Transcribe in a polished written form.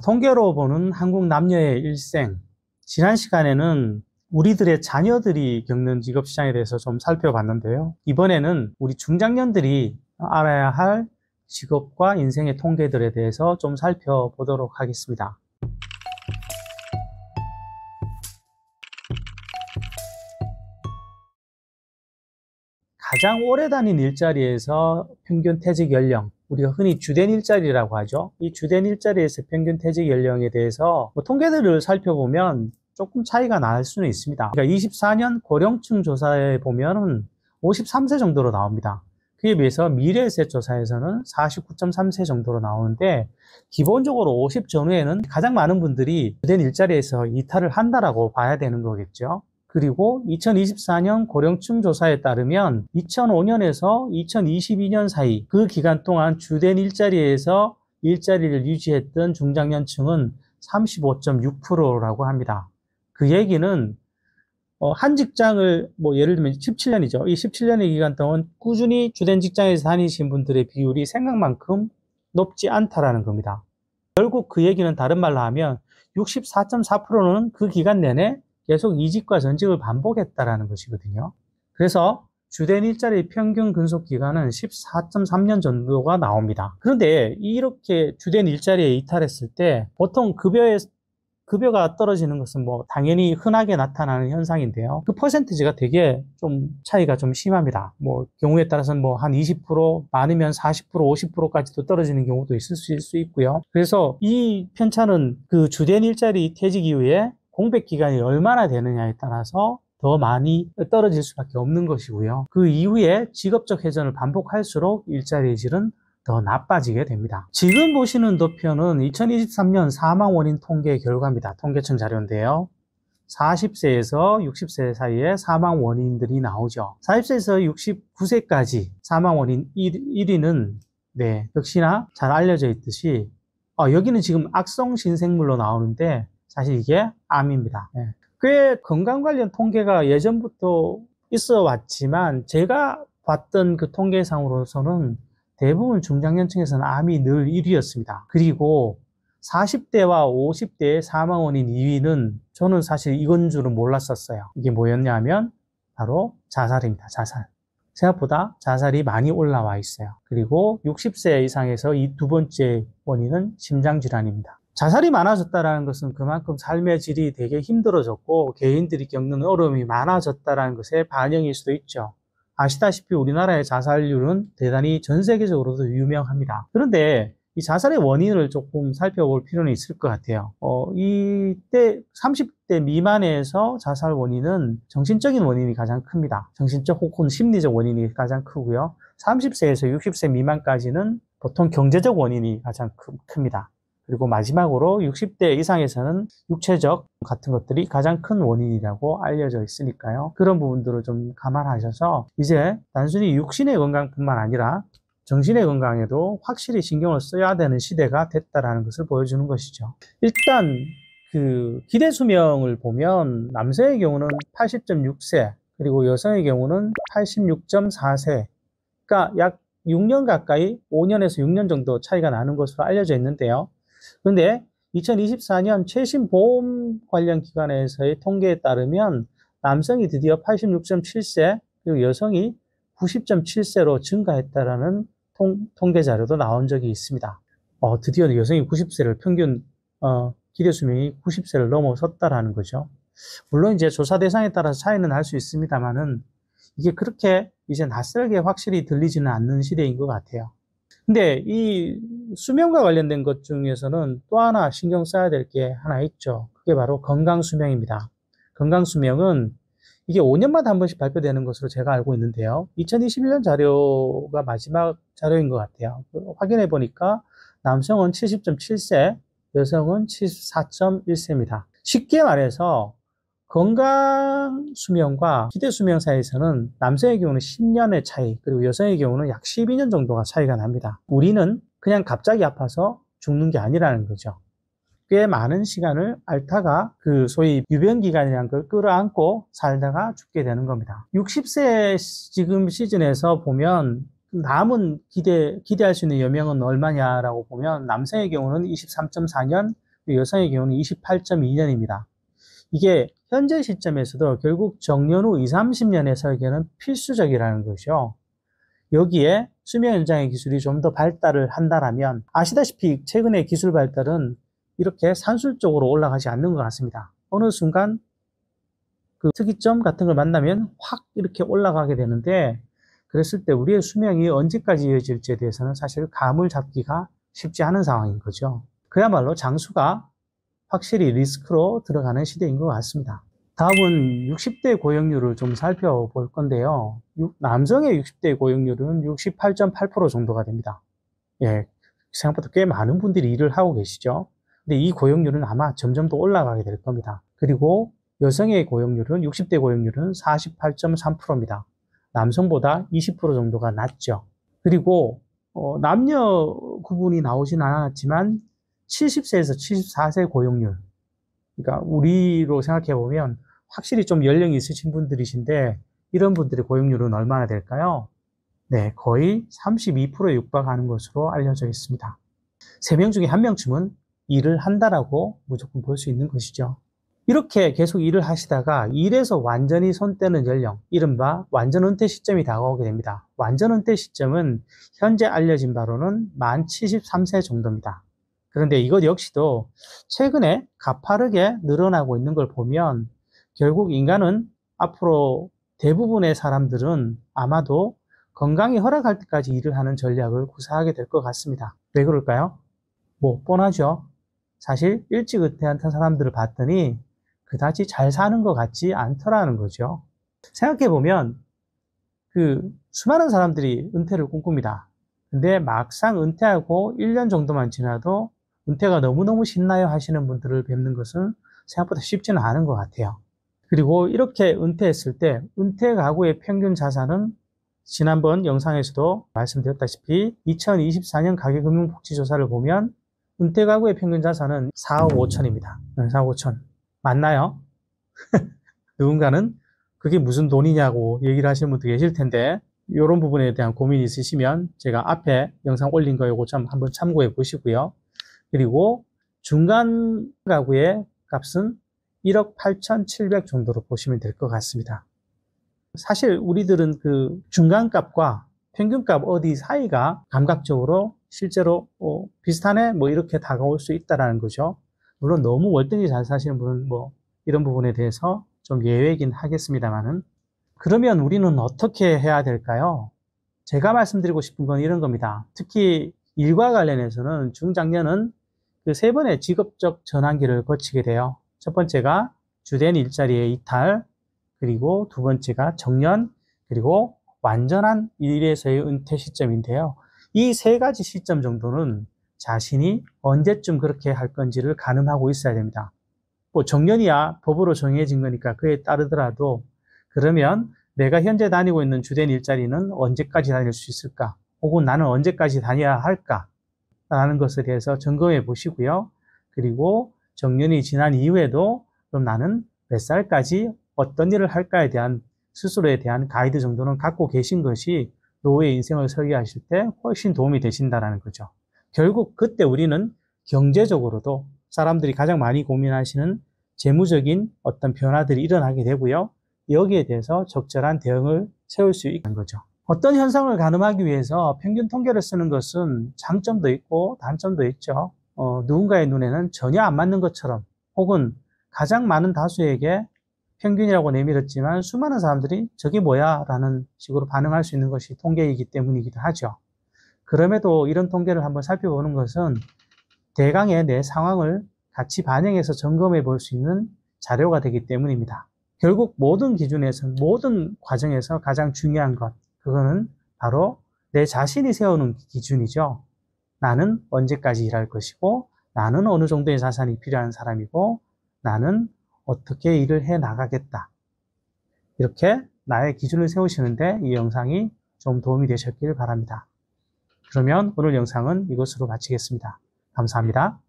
통계로 보는 한국 남녀의 일생. 지난 시간에는 우리들의 자녀들이 겪는 직업시장에 대해서 좀 살펴봤는데요. 이번에는 우리 중장년들이 알아야 할 직업과 인생의 통계들에 대해서 좀 살펴보도록 하겠습니다. 가장 오래 다닌 일자리에서 평균 퇴직 연령, 우리가 흔히 주된 일자리라고 하죠. 이 주된 일자리에서 평균 퇴직 연령에 대해서 통계들을 살펴보면 조금 차이가 날 수는 있습니다. 그러니까 24년 고령층 조사에 보면은 53세 정도로 나옵니다. 그에 비해서 미래에셋 조사에서는 49.3세 정도로 나오는데, 기본적으로 50 전후에는 가장 많은 분들이 주된 일자리에서 이탈을 한다라고 봐야 되는 거겠죠. 그리고 2024년 고령층 조사에 따르면 2005년에서 2022년 사이 그 기간 동안 주된 일자리에서 일자리를 유지했던 중장년층은 35.6%라고 합니다. 그 얘기는 한 직장을 예를 들면 17년이죠. 이 17년의 기간 동안 꾸준히 주된 직장에서 다니신 분들의 비율이 생각만큼 높지 않다라는 겁니다. 결국 그 얘기는 다른 말로 하면 64.4%는 그 기간 내내 계속 이직과 전직을 반복했다라는 것이거든요. 그래서 주된 일자리 평균 근속 기간은 14.3년 정도가 나옵니다. 그런데 이렇게 주된 일자리에 이탈했을 때 보통 급여가 떨어지는 것은 당연히 흔하게 나타나는 현상인데요. 그 퍼센티지가 되게 좀 차이가 좀 심합니다. 경우에 따라서는 한 20%, 많으면 40%, 50%까지도 떨어지는 경우도 있을 수 있고요. 그래서 이 편차는 그 주된 일자리 퇴직 이후에 공백 기간이 얼마나 되느냐에 따라서 더 많이 떨어질 수밖에 없는 것이고요. 그 이후에 직업적 회전을 반복할수록 일자리의 질은 더 나빠지게 됩니다. 지금 보시는 도표는 2023년 사망 원인 통계 결과입니다. 통계청 자료인데요. 40세에서 60세 사이에 사망 원인들이 나오죠. 40세에서 69세까지 사망 원인 1위는 역시나 잘 알려져 있듯이 여기는 지금 악성 신생물로 나오는데 사실 이게 암입니다. 꽤 건강 관련 통계가 예전부터 있어 왔지만 제가 봤던 그 통계상으로서는 대부분 중장년층에서는 암이 늘 1위였습니다. 그리고 40대와 50대의 사망 원인 2위는 저는 사실 이건 줄은 몰랐었어요. 이게 뭐였냐면 바로 자살입니다. 자살. 생각보다 자살이 많이 올라와 있어요. 그리고 60세 이상에서 이 두 번째 원인은 심장질환입니다. 자살이 많아졌다는 것은 그만큼 삶의 질이 되게 힘들어졌고 개인들이 겪는 어려움이 많아졌다는 것의 반영일 수도 있죠. 아시다시피 우리나라의 자살률은 대단히 전 세계적으로도 유명합니다. 그런데 이 자살의 원인을 조금 살펴볼 필요는 있을 것 같아요. 이때 30대 미만에서 자살 원인은 정신적인 원인이 가장 큽니다. 정신적 혹은 심리적 원인이 가장 크고요. 30세에서 60세 미만까지는 보통 경제적 원인이 가장 큽니다. 그리고 마지막으로 60대 이상에서는 육체적 같은 것들이 가장 큰 원인이라고 알려져 있으니까요. 그런 부분들을 좀 감안하셔서 이제 단순히 육신의 건강뿐만 아니라 정신의 건강에도 확실히 신경을 써야 되는 시대가 됐다라는 것을 보여주는 것이죠. 일단 그 기대 수명을 보면 남성의 경우는 80.6세 그리고 여성의 경우는 86.4세, 그러니까 약 6년 가까이 5년에서 6년 정도 차이가 나는 것으로 알려져 있는데요. 그런데 2024년 최신 보험 관련 기관에서의 통계에 따르면 남성이 드디어 86.7세 그리고 여성이 90.7세로 증가했다라는 통계 자료도 나온 적이 있습니다. 드디어 여성이 90세를 평균 기대 수명이 90세를 넘어섰다라는 거죠. 물론 이제 조사 대상에 따라서 차이는 날 수 있습니다만은 이게 그렇게 이제 낯설게 확실히 들리지는 않는 시대인 것 같아요. 근데 이 수명과 관련된 것 중에서는 또 하나 신경 써야 될 게 하나 있죠. 그게 바로 건강수명입니다. 건강수명은 이게 5년마다 한 번씩 발표되는 것으로 제가 알고 있는데요. 2021년 자료가 마지막 자료인 것 같아요. 확인해 보니까 남성은 70.7세, 여성은 74.1세입니다. 쉽게 말해서 건강 수명과 기대 수명 사이에서는 남성의 경우는 10년의 차이, 그리고 여성의 경우는 약 12년 정도가 차이가 납니다. 우리는 그냥 갑자기 아파서 죽는 게 아니라는 거죠. 꽤 많은 시간을 앓다가 그 소위 유병기간이라는 걸 끌어안고 살다가 죽게 되는 겁니다. 60세 지금 시즌에서 보면 남은 기대할 수 있는 여명은 얼마냐라고 보면 남성의 경우는 23.4년, 여성의 경우는 28.2년입니다. 이게 현재 시점에서도 결국 정년 후 20, 30년에서에게는 필수적이라는 것이죠. 여기에 수명 연장의 기술이 좀 더 발달을 한다면 아시다시피 최근의 기술 발달은 이렇게 산술적으로 올라가지 않는 것 같습니다. 어느 순간 그 특이점 같은 걸 만나면 확 이렇게 올라가게 되는데, 그랬을 때 우리의 수명이 언제까지 이어질지에 대해서는 사실 감을 잡기가 쉽지 않은 상황인 거죠. 그야말로 장수가 확실히 리스크로 들어가는 시대인 것 같습니다. 다음은 60대 고용률을 좀 살펴볼 건데요. 남성의 60대 고용률은 68.8% 정도가 됩니다. 예, 생각보다 꽤 많은 분들이 일을 하고 계시죠. 근데 이 고용률은 아마 점점 더 올라가게 될 겁니다. 그리고 여성의 고용률은 60대 고용률은 48.3%입니다. 남성보다 20% 정도가 낮죠. 그리고 남녀 구분이 나오진 않았지만 70세에서 74세 고용률, 그러니까 우리로 생각해 보면 확실히 좀 연령이 있으신 분들이신데 이런 분들의 고용률은 얼마나 될까요? 네, 거의 32%에 육박하는 것으로 알려져 있습니다. 3명 중에 1명쯤은 일을 한다라고 무조건 볼 수 있는 것이죠. 이렇게 계속 일을 하시다가 일에서 완전히 손 떼는 연령, 이른바 완전 은퇴 시점이 다가오게 됩니다. 완전 은퇴 시점은 현재 알려진 바로는 만 73세 정도입니다. 그런데 이것 역시도 최근에 가파르게 늘어나고 있는 걸 보면 결국 인간은 앞으로 대부분의 사람들은 아마도 건강이 허락할 때까지 일을 하는 전략을 구사하게 될 것 같습니다. 왜 그럴까요? 뭐 뻔하죠. 사실 일찍 은퇴한 사람들을 봤더니 그다지 잘 사는 것 같지 않더라는 거죠. 생각해보면 수많은 사람들이 은퇴를 꿈꿉니다. 근데 막상 은퇴하고 1년 정도만 지나도 은퇴가 너무너무 신나요 하시는 분들을 뵙는 것은 생각보다 쉽지는 않은 것 같아요. 그리고 이렇게 은퇴했을 때 은퇴 가구의 평균 자산은 지난번 영상에서도 말씀드렸다시피 2024년 가계금융복지조사를 보면 은퇴 가구의 평균 자산은 4억 5천입니다. 4억 5천. 맞나요? 누군가는 그게 무슨 돈이냐고 얘기를 하시는 분도 계실 텐데 이런 부분에 대한 고민이 있으시면 제가 앞에 영상 올린 거 이거 좀 한번 참고해 보시고요. 그리고 중간 가구의 값은 1억 8,700 정도로 보시면 될 것 같습니다. 사실 우리들은 그 중간값과 평균값 어디 사이가 감각적으로 실제로 비슷하네 뭐 이렇게 다가올 수 있다라는 거죠. 물론 너무 월등히 잘 사시는 분은 뭐 이런 부분에 대해서 좀 예외이긴 하겠습니다만은, 그러면 우리는 어떻게 해야 될까요? 제가 말씀드리고 싶은 건 이런 겁니다. 특히 일과 관련해서는 중장년은 그 3번의 직업적 전환기를 거치게 돼요. 첫 번째가 주된 일자리의 이탈, 그리고 두 번째가 정년, 그리고 완전한 일에서의 은퇴 시점인데요. 이 3가지 시점 정도는 자신이 언제쯤 그렇게 할 건지를 가늠하고 있어야 됩니다. 뭐 정년이야 법으로 정해진 거니까 그에 따르더라도 그러면 내가 현재 다니고 있는 주된 일자리는 언제까지 다닐 수 있을까? 혹은 나는 언제까지 다녀야 할까? 라는 것에 대해서 점검해 보시고요. 그리고 정년이 지난 이후에도 그럼 나는 몇 살까지 어떤 일을 할까에 대한 스스로에 대한 가이드 정도는 갖고 계신 것이 노후의 인생을 설계하실 때 훨씬 도움이 되신다는 거죠. 결국 그때 우리는 경제적으로도 사람들이 가장 많이 고민하시는 재무적인 어떤 변화들이 일어나게 되고요. 여기에 대해서 적절한 대응을 세울 수 있는 거죠. 어떤 현상을 가늠하기 위해서 평균 통계를 쓰는 것은 장점도 있고 단점도 있죠. 누군가의 눈에는 전혀 안 맞는 것처럼 혹은 가장 많은 다수에게 평균이라고 내밀었지만 수많은 사람들이 저게 뭐야 라는 식으로 반응할 수 있는 것이 통계이기 때문이기도 하죠. 그럼에도 이런 통계를 한번 살펴보는 것은 대강의 내 상황을 같이 반영해서 점검해 볼 수 있는 자료가 되기 때문입니다. 결국 모든 기준에서, 모든 과정에서 가장 중요한 것, 그거는 바로 내 자신이 세우는 기준이죠. 나는 언제까지 일할 것이고, 나는 어느 정도의 자산이 필요한 사람이고, 나는 어떻게 일을 해 나가겠다. 이렇게 나의 기준을 세우시는데 이 영상이 좀 도움이 되셨길 바랍니다. 그러면 오늘 영상은 이것으로 마치겠습니다. 감사합니다.